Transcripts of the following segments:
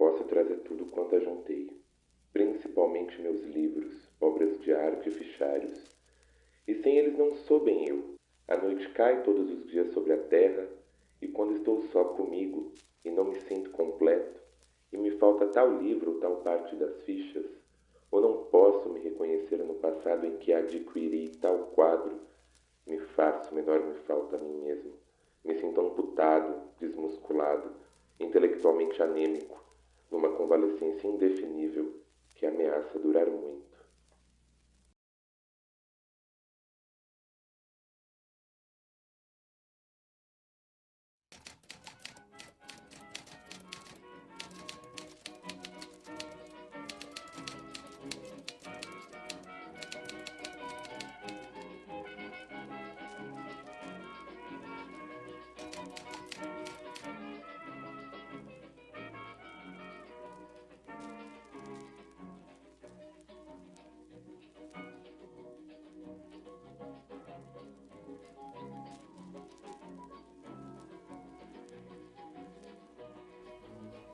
possa trazer tudo quanto ajuntei, principalmente meus livros, obras de arte e fichários. E sem eles não sou bem eu. A noite cai todos os dias sobre a terra, e quando estou só comigo e não me sinto completo, e me falta tal livro ou tal parte das fichas, ou não posso me reconhecer no passado em que adquiri tal quadro, me faço uma enorme falta a mim mesmo. Me sinto amputado, desmusculado, intelectualmente anêmico, numa convalescência indefinível que ameaça durar muito.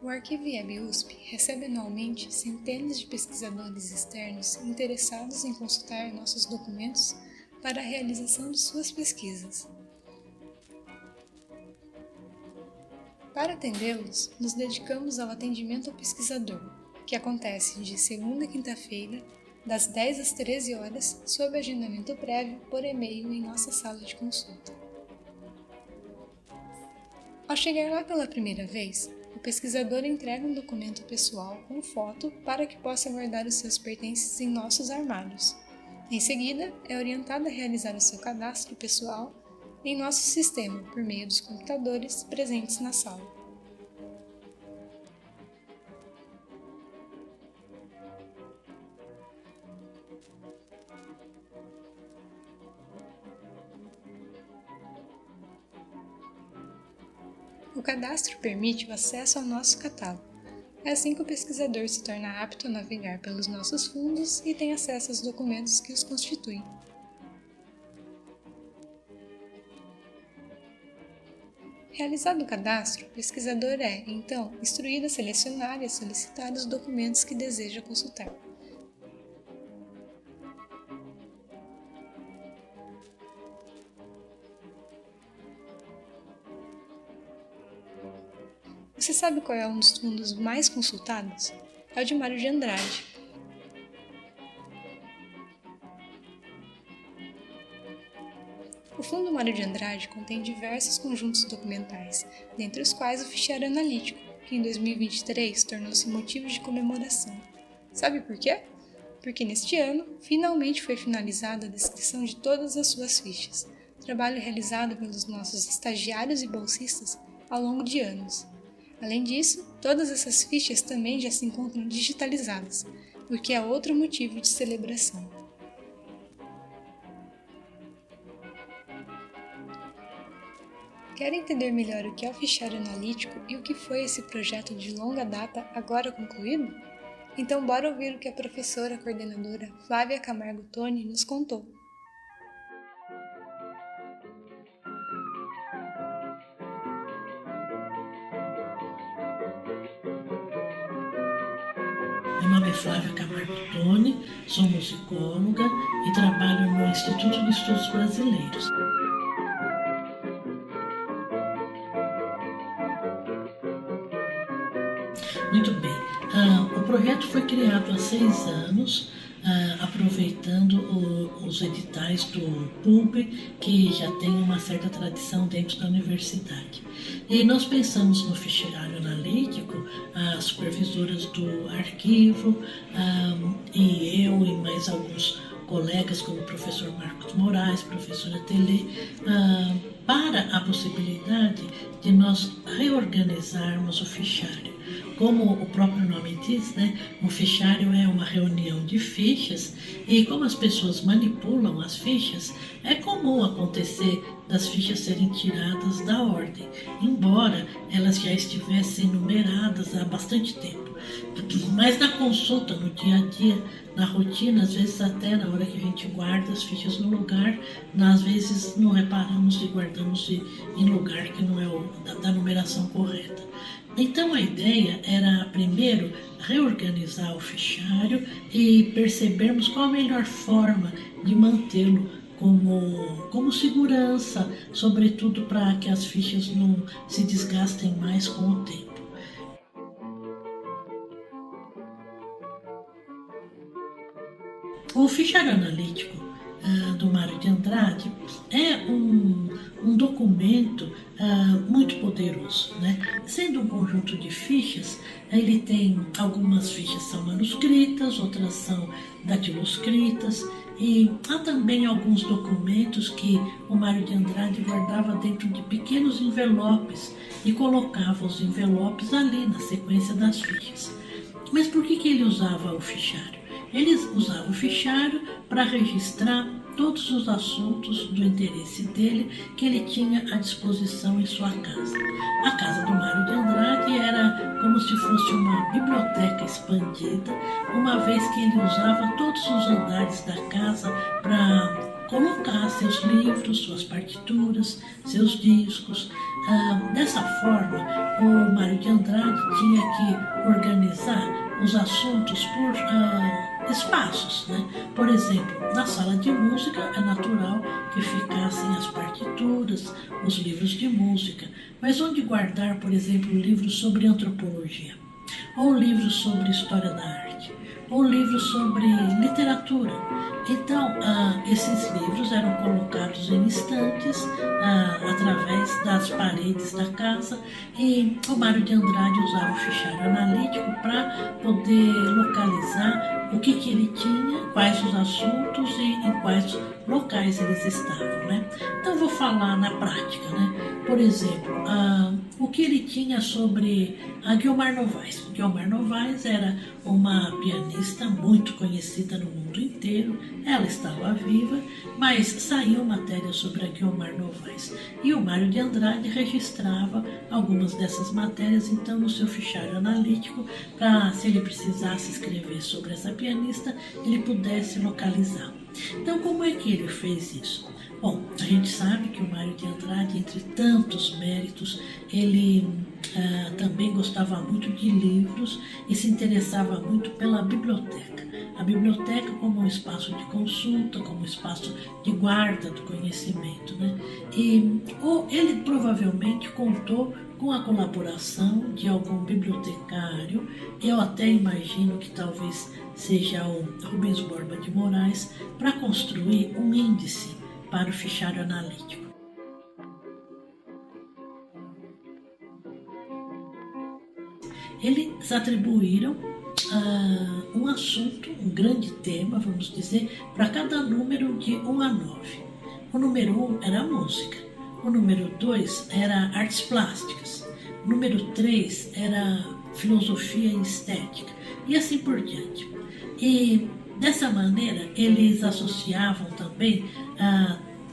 O Arquivo IEB-USP recebe anualmente centenas de pesquisadores externos interessados em consultar nossos documentos para a realização de suas pesquisas. Para atendê-los, nos dedicamos ao atendimento ao pesquisador, que acontece de segunda a quinta-feira, das 10 às 13 horas, sob agendamento prévio por e-mail em nossa sala de consulta. Ao chegar lá pela primeira vez, o pesquisador entrega um documento pessoal com foto para que possa guardar os seus pertences em nossos armários. Em seguida, é orientado a realizar o seu cadastro pessoal em nosso sistema por meio dos computadores presentes na sala. O cadastro permite o acesso ao nosso catálogo. É assim que o pesquisador se torna apto a navegar pelos nossos fundos e tem acesso aos documentos que os constituem. Realizado o cadastro, o pesquisador é, então, instruído a selecionar e a solicitar os documentos que deseja consultar. Você sabe qual é um dos fundos mais consultados? É o de Mário de Andrade. O Fundo Mário de Andrade contém diversos conjuntos documentais, dentre os quais o fichário analítico, que em 2023 tornou-se motivo de comemoração. Sabe por quê? Porque neste ano, finalmente foi finalizada a descrição de todas as suas fichas, trabalho realizado pelos nossos estagiários e bolsistas ao longo de anos. Além disso, todas essas fichas também já se encontram digitalizadas, o que é outro motivo de celebração. Quer entender melhor o que é o fichário analítico e o que foi esse projeto de longa data agora concluído? Então bora ouvir o que a professora coordenadora Flávia Camargo Toni nos contou. Meu nome é Flávia Camargo Toni, sou musicóloga e trabalho no Instituto de Estudos Brasileiros. Muito bem, o projeto foi criado há 6 anos, aproveitando os editais do PUB, que já tem uma certa tradição dentro da universidade. E nós pensamos no fichário analítico, as supervisoras do arquivo, e eu e mais alguns colegas, como o professor Marcos Moraes, professora Telê, para a possibilidade de nós reorganizarmos o fichário. Como o próprio nome diz, né, um fichário é uma reunião de fichas e como as pessoas manipulam as fichas, é comum acontecer das fichas serem tiradas da ordem, embora elas já estivessem numeradas há bastante tempo. Mas na consulta, no dia a dia, na rotina, às vezes até na hora que a gente guarda as fichas no lugar, às vezes não reparamos e guardamos em lugar que não é da numeração correta. Então a ideia era, primeiro, reorganizar o fichário e percebermos qual a melhor forma de mantê-lo como segurança, sobretudo para que as fichas não se desgastem mais com o tempo. O fichário analítico do Mário de Andrade é um documento muito poderoso, né? Sendo um conjunto de fichas, ele tem algumas fichas são manuscritas, outras são datiloscritas, e há também alguns documentos que o Mário de Andrade guardava dentro de pequenos envelopes e colocava os envelopes ali na sequência das fichas. Mas por que ele usava o fichário? Ele usava o fichário para registrar todos os assuntos do interesse dele que ele tinha à disposição em sua casa. A casa do Mário de Andrade era como se fosse uma biblioteca expandida, uma vez que ele usava todos os andares da casa para colocar seus livros, suas partituras, seus discos. Dessa forma, o Mário de Andrade tinha que organizar os assuntos por espaços, né? Por exemplo, na sala de música é natural que ficassem as partituras, os livros de música, mas onde guardar, por exemplo, livros sobre antropologia, ou livros sobre história da arte, ou livros sobre literatura. Então, esses livros eram colocados em estantes através das paredes da casa, e o Mário de Andrade usava o fichário analítico para poder localizar o que ele tinha, quais os assuntos e em quais locais eles estavam, né? Então, vou falar na prática, né? Por exemplo, o que ele tinha sobre a Guiomar Novaes. Guiomar Novaes era uma pianista muito conhecida no mundo inteiro. Ela estava viva, mas saiu matéria sobre a Guiomar Novaes. E o Mário de Andrade registrava algumas dessas matérias, então, no seu fichário analítico, para, se ele precisasse escrever sobre essa pianista, ele pudesse localizar. Então, como é que ele fez isso? Bom, a gente sabe que o Mário de Andrade, entre tantos méritos, ele também gostava muito de livros e se interessava muito pela biblioteca. A biblioteca como um espaço de consulta, como um espaço de guarda do conhecimento, né? E ele provavelmente contou com a colaboração de algum bibliotecário. Eu até imagino que talvez seja o Rubens Borba de Moraes, para construir um índice para o fichário analítico. Eles atribuíram um assunto, um grande tema, vamos dizer, para cada número de 1 a 9. O número 1 era a música, o número 2 era artes plásticas, o número 3 era filosofia e estética, e assim por diante. E dessa maneira, eles associavam também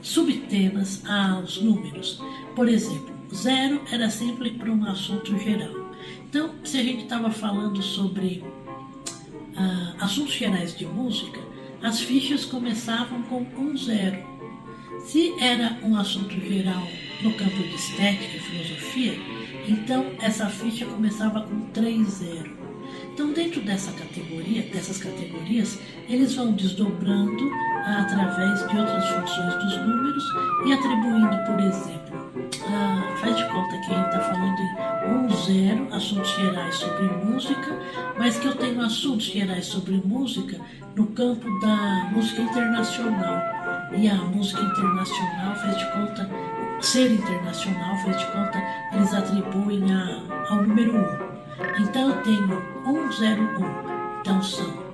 subtemas aos números. Por exemplo, 0 era sempre para um assunto geral. Então, se a gente estava falando sobre assuntos gerais de música, as fichas começavam com 1-0. Se era um assunto geral no campo de estética e filosofia, então essa ficha começava com 3-0. Então, dentro dessas categorias, eles vão desdobrando através de outras funções dos números e atribuindo, por exemplo, faz de conta que a gente está falando em 1-0, assuntos gerais sobre música, mas que eu tenho assuntos gerais sobre música no campo da música internacional. E a música internacional, faz de conta, ser internacional, faz de conta, eles atribuem ao número 1. Então, eu tenho 101. Então, são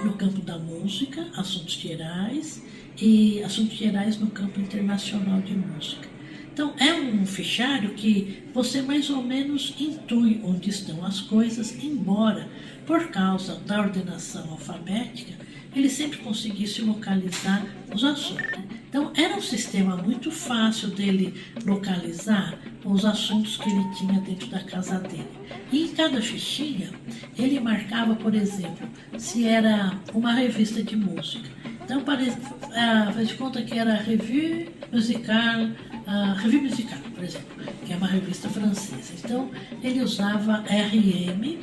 no campo da música, assuntos gerais, e assuntos gerais no campo internacional de música. Então, é um fichário que você mais ou menos intui onde estão as coisas, embora, por causa da ordenação alfabética, ele sempre conseguisse localizar os assuntos. Então, era um sistema muito fácil dele localizar os assuntos que ele tinha dentro da casa dele. E em cada fichinha, ele marcava, por exemplo, se era uma revista de música. Então, faz de conta que era revue musical, por exemplo. que é uma revista francesa. Então, ele usava RM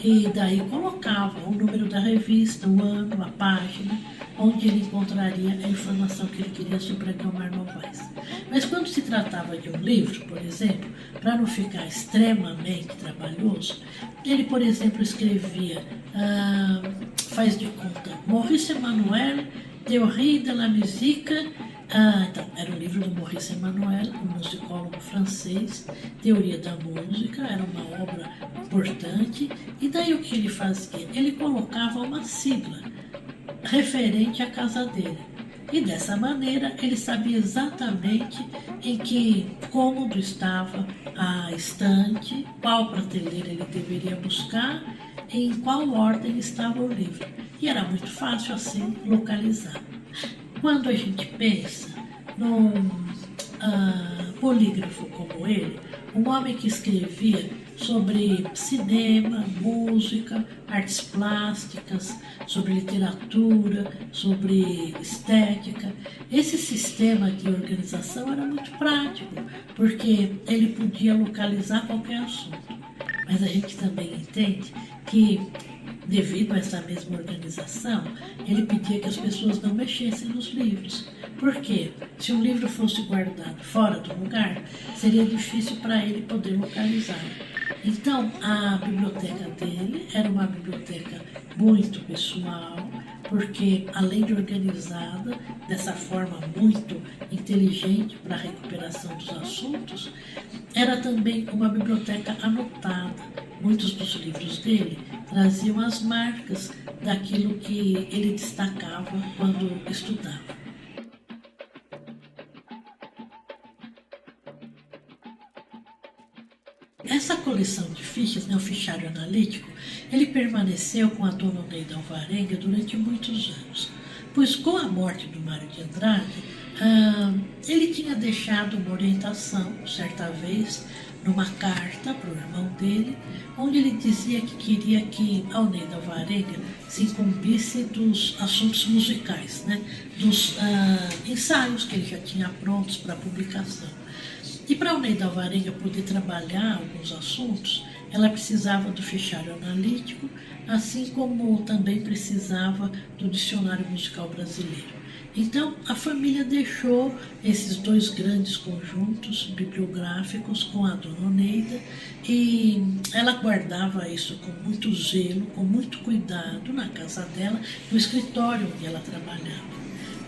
e daí colocava o número da revista, o ano, a página, onde ele encontraria a informação que ele queria sobre a Guiomar Novaes. Mas quando se tratava de um livro, por exemplo, para não ficar extremamente trabalhoso, ele, por exemplo, escrevia, faz de conta, Maurice Emmanuel, Théorie de la musique. Então, era o livro do Maurice Emmanuel, um musicólogo francês, Teoria da Música, era uma obra importante, e daí o que ele fazia? Ele colocava uma sigla referente à casa dele. E dessa maneira ele sabia exatamente em que cômodo estava a estante, qual prateleira ele deveria buscar, em qual ordem estava o livro. E era muito fácil assim localizar. Quando a gente pensa num polígrafo como ele, um homem que escrevia sobre cinema, música, artes plásticas, sobre literatura, sobre estética. Esse sistema de organização era muito prático, porque ele podia localizar qualquer assunto. Mas a gente também entende que, devido a essa mesma organização, ele pedia que as pessoas não mexessem nos livros. Por quê? Se um livro fosse guardado fora do lugar, seria difícil para ele poder localizar. Então, a biblioteca dele era uma biblioteca muito pessoal, porque, além de organizada, dessa forma muito inteligente para a recuperação dos assuntos, era também uma biblioteca anotada. Muitos dos livros dele traziam as marcas daquilo que ele destacava quando estudava. Essa coleção de fichas, o fichário analítico, ele permaneceu com a dona Oneida Alvarenga durante muitos anos, pois com a morte do Mário de Andrade, ele tinha deixado uma orientação, certa vez, numa carta para o irmão dele, onde ele dizia que queria que a Oneida Alvarenga se incumbisse dos assuntos musicais, dos ensaios que ele já tinha prontos para publicação. E para a Oneida Alvarenga poder trabalhar alguns assuntos, ela precisava do fichário analítico, assim como também precisava do dicionário musical brasileiro. Então, a família deixou esses dois grandes conjuntos bibliográficos com a dona Oneida e ela guardava isso com muito zelo, com muito cuidado na casa dela, no escritório onde ela trabalhava.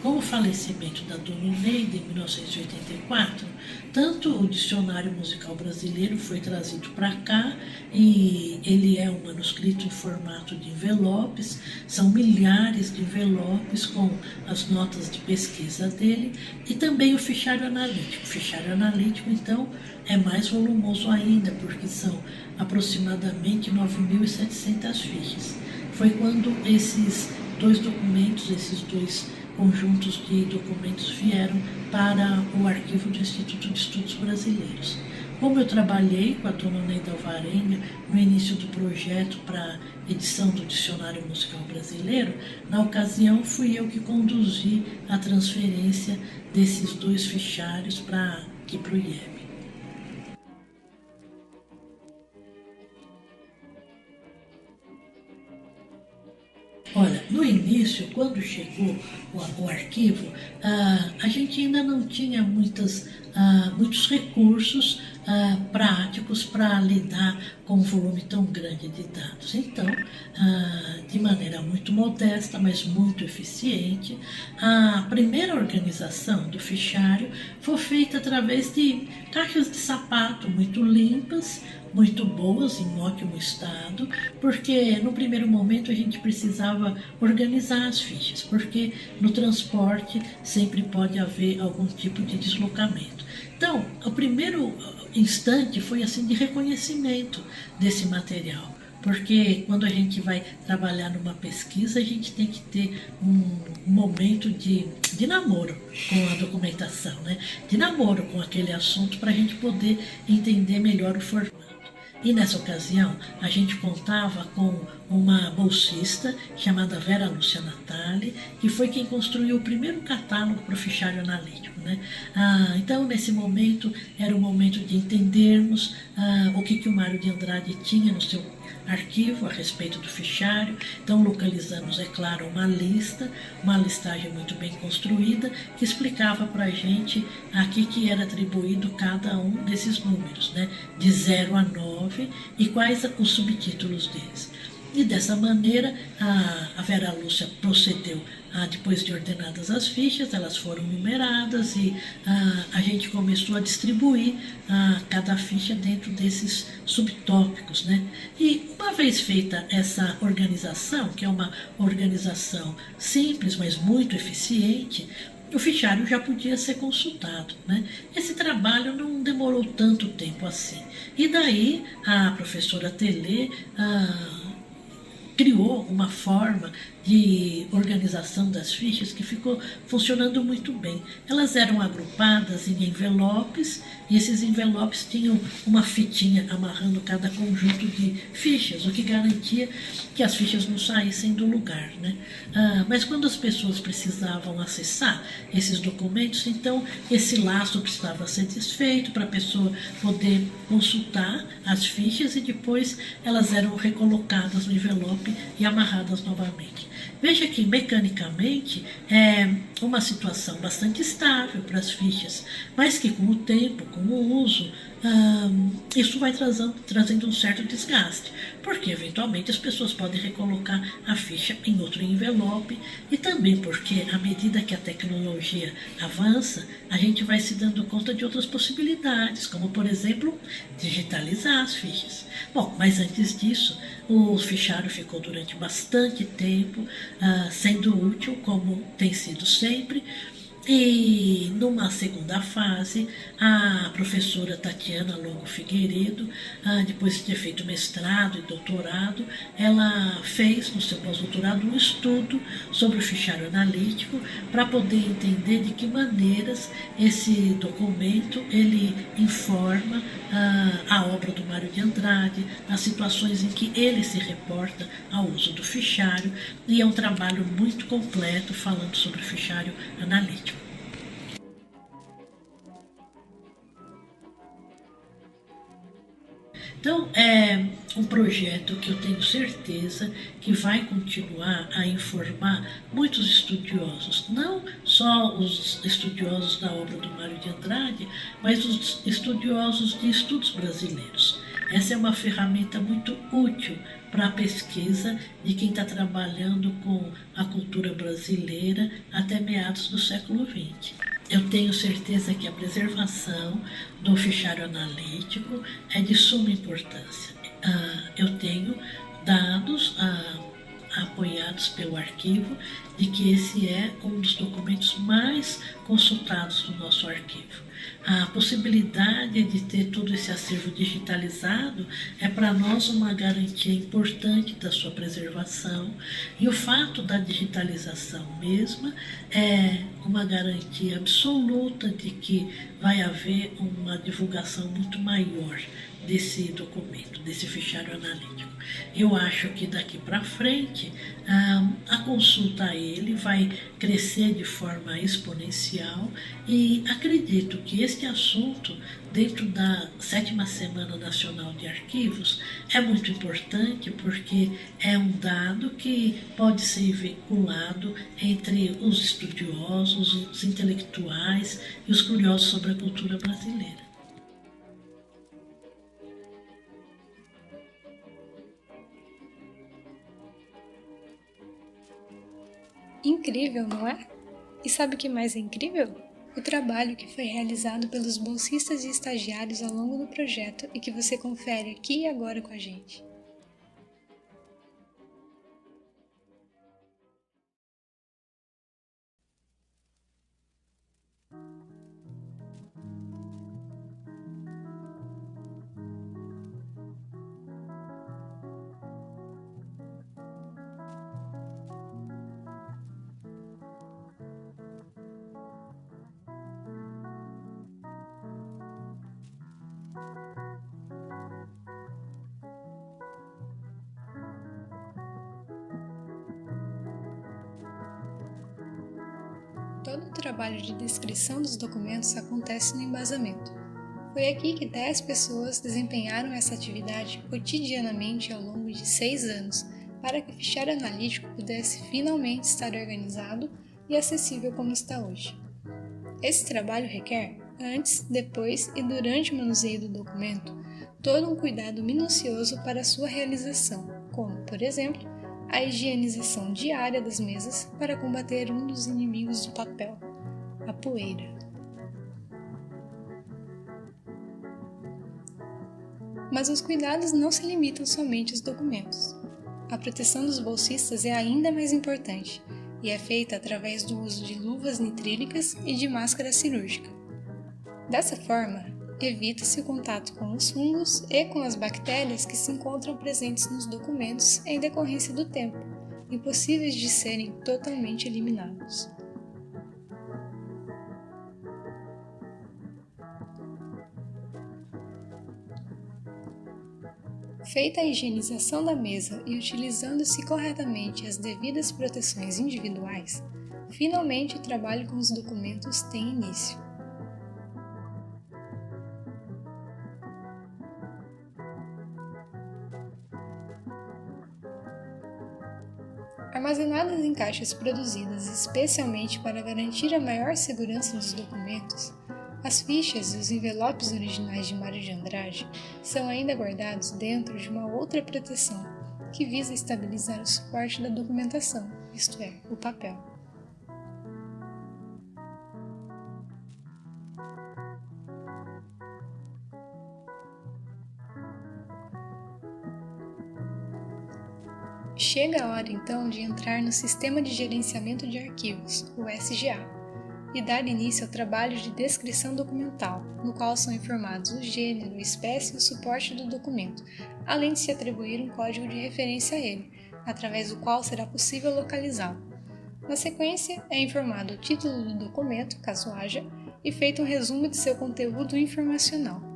Com o falecimento da dona Oneida, em 1984, tanto o Dicionário Musical Brasileiro foi trazido para cá, e ele é um manuscrito em formato de envelopes, são milhares de envelopes com as notas de pesquisa dele, e também o fichário analítico. O fichário analítico, então, é mais volumoso ainda, porque são aproximadamente 9.700 fichas. Foi quando esses dois documentos, esses dois conjuntos de documentos vieram para o arquivo do Instituto de Estudos Brasileiros. Como eu trabalhei com a dona Oneida Alvarenga no início do projeto para edição do Dicionário Musical Brasileiro, na ocasião fui eu que conduzi a transferência desses dois fichários para aqui para o IEB. Olha, no início, quando chegou o arquivo, a gente ainda não tinha muitos recursos práticos para lidar com um volume tão grande de dados. Então, de maneira muito modesta, mas muito eficiente, a primeira organização do fichário foi feita através de caixas de sapato muito limpas, muito boas, em ótimo estado, porque no primeiro momento a gente precisava organizar as fichas, porque no transporte sempre pode haver algum tipo de deslocamento. Então, o primeiro instante foi assim de reconhecimento desse material, porque quando a gente vai trabalhar numa pesquisa, a gente tem que ter um momento de namoro com a documentação, de namoro com aquele assunto, para a gente poder entender melhor o formato. E nessa ocasião a gente contava com uma bolsista chamada Vera Lúcia Natali, que foi quem construiu o primeiro catálogo para o fichário analítico, né? Então, nesse momento, era o momento de entendermos o que o Mário de Andrade tinha no seu arquivo a respeito do fichário. Então localizamos, é claro, uma lista, uma listagem muito bem construída, que explicava para a gente a que era atribuído cada um desses números, né? De 0 a 9, e quais os subtítulos deles. E dessa maneira a Vera Lúcia procedeu, depois de ordenadas as fichas, elas foram numeradas e a gente começou a distribuir cada ficha dentro desses subtópicos, né? E uma vez feita essa organização, que é uma organização simples, mas muito eficiente, o fichário já podia ser consultado, né? Esse trabalho não demorou tanto tempo assim. E daí a professora Telê criou uma forma de organização das fichas que ficou funcionando muito bem. Elas eram agrupadas em envelopes, e esses envelopes tinham uma fitinha amarrando cada conjunto de fichas, o que garantia que as fichas não saíssem do lugar, né? Mas quando as pessoas precisavam acessar esses documentos, então esse laço precisava ser desfeito para a pessoa poder consultar as fichas, e depois elas eram recolocadas no envelope e amarradas novamente. Veja que, mecanicamente, é uma situação bastante estável para as fichas, mas que, com o tempo, com o uso, isso vai trazendo um certo desgaste, porque, eventualmente, as pessoas podem recolocar a ficha em outro envelope, e também porque, à medida que a tecnologia avança, a gente vai se dando conta de outras possibilidades, como, por exemplo, digitalizar as fichas. Bom, mas antes disso, o fichário ficou durante bastante tempo sendo útil, como tem sido sempre. E numa segunda fase, a professora Tatiana Longo Figueiredo, depois de ter feito mestrado e doutorado, ela fez no seu pós-doutorado um estudo sobre o fichário analítico para poder entender de que maneiras esse documento ele informa a obra do Mário de Andrade, as situações em que ele se reporta ao uso do fichário, e é um trabalho muito completo falando sobre o fichário analítico. Então, é um projeto que eu tenho certeza que vai continuar a informar muitos estudiosos, não só os estudiosos da obra do Mário de Andrade, mas os estudiosos de estudos brasileiros. Essa é uma ferramenta muito útil para a pesquisa de quem está trabalhando com a cultura brasileira até meados do século XX. Eu tenho certeza que a preservação do fichário analítico é de suma importância. Eu tenho dados apoiados pelo arquivo de que esse é um dos documentos mais consultados do nosso arquivo. A possibilidade de ter todo esse acervo digitalizado é para nós uma garantia importante da sua preservação, e o fato da digitalização mesma é uma garantia absoluta de que vai haver uma divulgação muito maior desse documento, desse fichário analítico. Eu acho que daqui para frente a consulta a ele vai crescer de forma exponencial, e acredito que este assunto, dentro da 7ª Semana Nacional de Arquivos, é muito importante, porque é um dado que pode ser veiculado entre os estudiosos, os intelectuais e os curiosos sobre a cultura brasileira. Incrível, não é? E sabe o que mais é incrível? O trabalho que foi realizado pelos bolsistas e estagiários ao longo do projeto e que você confere aqui e agora com a gente. Todo o trabalho de descrição dos documentos acontece no embasamento. Foi aqui que 10 pessoas desempenharam essa atividade cotidianamente ao longo de 6 anos, para que o fichário analítico pudesse finalmente estar organizado e acessível como está hoje. Esse trabalho requer, antes, depois e durante o manuseio do documento, todo um cuidado minucioso para a sua realização, como, por exemplo, a higienização diária das mesas para combater um dos inimigos do papel, a poeira. Mas os cuidados não se limitam somente aos documentos. A proteção dos bolsistas é ainda mais importante e é feita através do uso de luvas nitrílicas e de máscara cirúrgica. Dessa forma, evita-se o contato com os fungos e com as bactérias que se encontram presentes nos documentos em decorrência do tempo, impossíveis de serem totalmente eliminados. Feita a higienização da mesa e utilizando-se corretamente as devidas proteções individuais, finalmente o trabalho com os documentos tem início. Armazenadas em caixas produzidas especialmente para garantir a maior segurança dos documentos, as fichas e os envelopes originais de Mário de Andrade são ainda guardados dentro de uma outra proteção, que visa estabilizar o suporte da documentação, isto é, o papel. Chega a hora então de entrar no Sistema de Gerenciamento de Arquivos, o SGA, e dar início ao trabalho de descrição documental, no qual são informados o gênero, espécie e o suporte do documento, além de se atribuir um código de referência a ele, através do qual será possível localizá-lo. Na sequência, é informado o título do documento, caso haja, e feito um resumo de seu conteúdo informacional.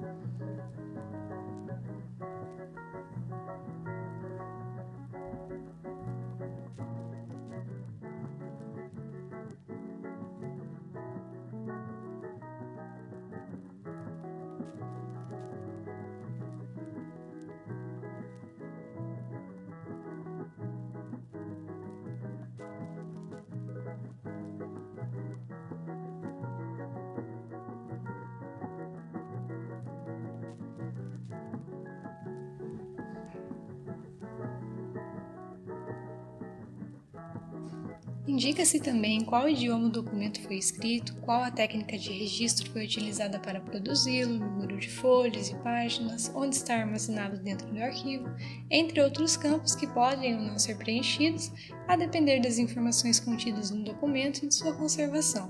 Indica-se também em qual idioma o documento foi escrito, qual a técnica de registro foi utilizada para produzi-lo, o número de folhas e páginas, onde está armazenado dentro do arquivo, entre outros campos que podem ou não ser preenchidos, a depender das informações contidas no documento e de sua conservação.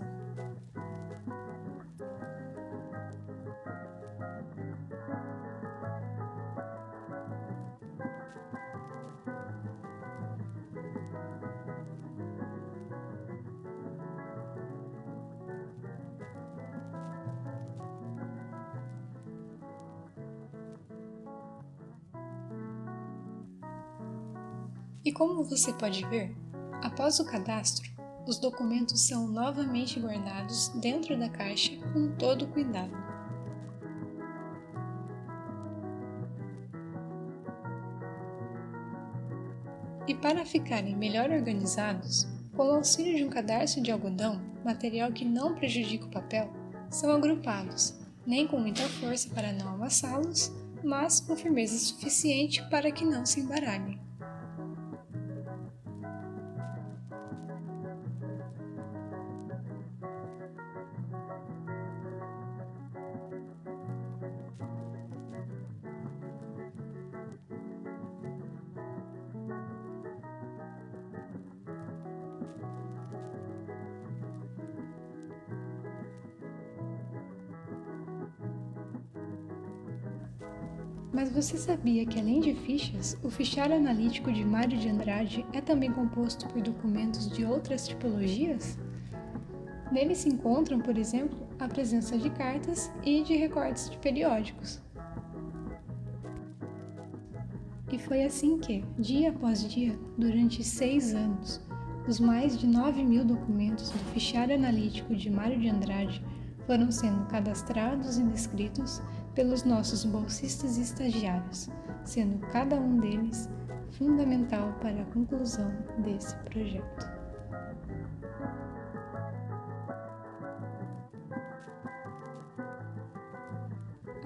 E como você pode ver, após o cadastro, os documentos são novamente guardados dentro da caixa com todo o cuidado. E para ficarem melhor organizados, com o auxílio de um cadarço de algodão, material que não prejudica o papel, são agrupados, nem com muita força para não amassá-los, mas com firmeza suficiente para que não se embaralhem. Mas você sabia que, além de fichas, o fichário analítico de Mário de Andrade é também composto por documentos de outras tipologias? Nele se encontram, por exemplo, a presença de cartas e de recortes de periódicos. E foi assim que, dia após dia, durante 6 anos, os mais de 9.000 documentos do fichário analítico de Mário de Andrade foram sendo cadastrados e descritos pelos nossos bolsistas e estagiários, sendo cada um deles fundamental para a conclusão desse projeto.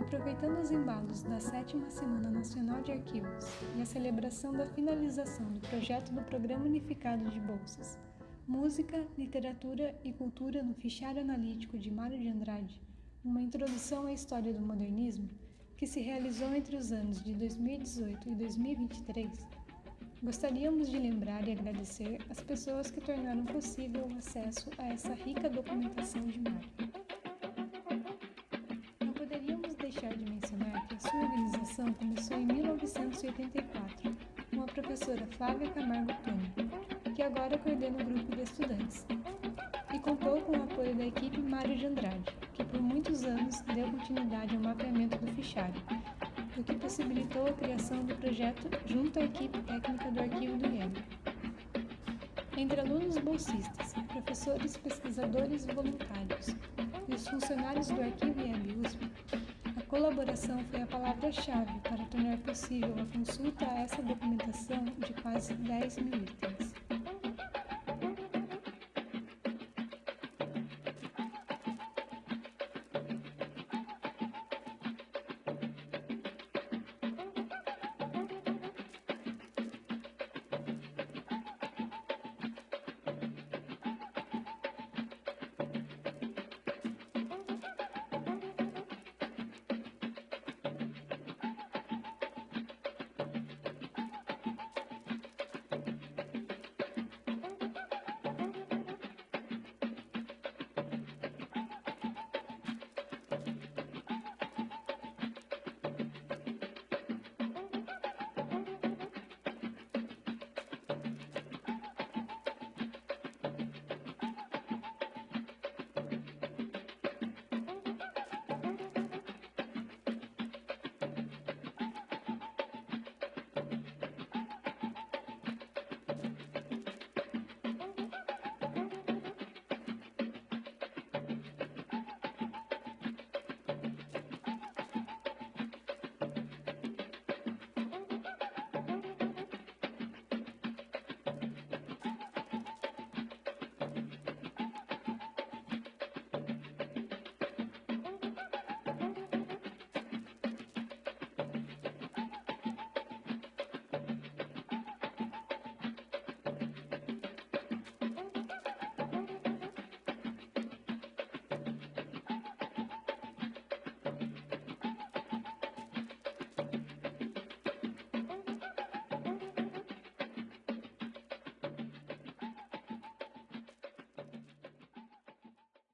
Aproveitando os embalos da 7ª Semana Nacional de Arquivos e a celebração da finalização do projeto do Programa Unificado de Bolsas, Música, Literatura e Cultura no Fichário Analítico de Mário de Andrade, uma introdução à história do modernismo, que se realizou entre os anos de 2018 e 2023, gostaríamos de lembrar e agradecer as pessoas que tornaram possível o acesso a essa rica documentação de Mário. Não poderíamos deixar de mencionar que a sua organização começou em 1984, com a professora Flávia Camargo Toni, que agora coordena o grupo de estudantes, e contou com o apoio da equipe Mário de Andrade, que por muitos anos deu continuidade ao mapeamento do fichário, o que possibilitou a criação do projeto junto à equipe técnica do Arquivo do IEB. Entre alunos bolsistas, professores, pesquisadores e voluntários, e os funcionários do Arquivo IEB-USP, a colaboração foi a palavra-chave para tornar possível a consulta a essa documentação de quase 10.000 itens.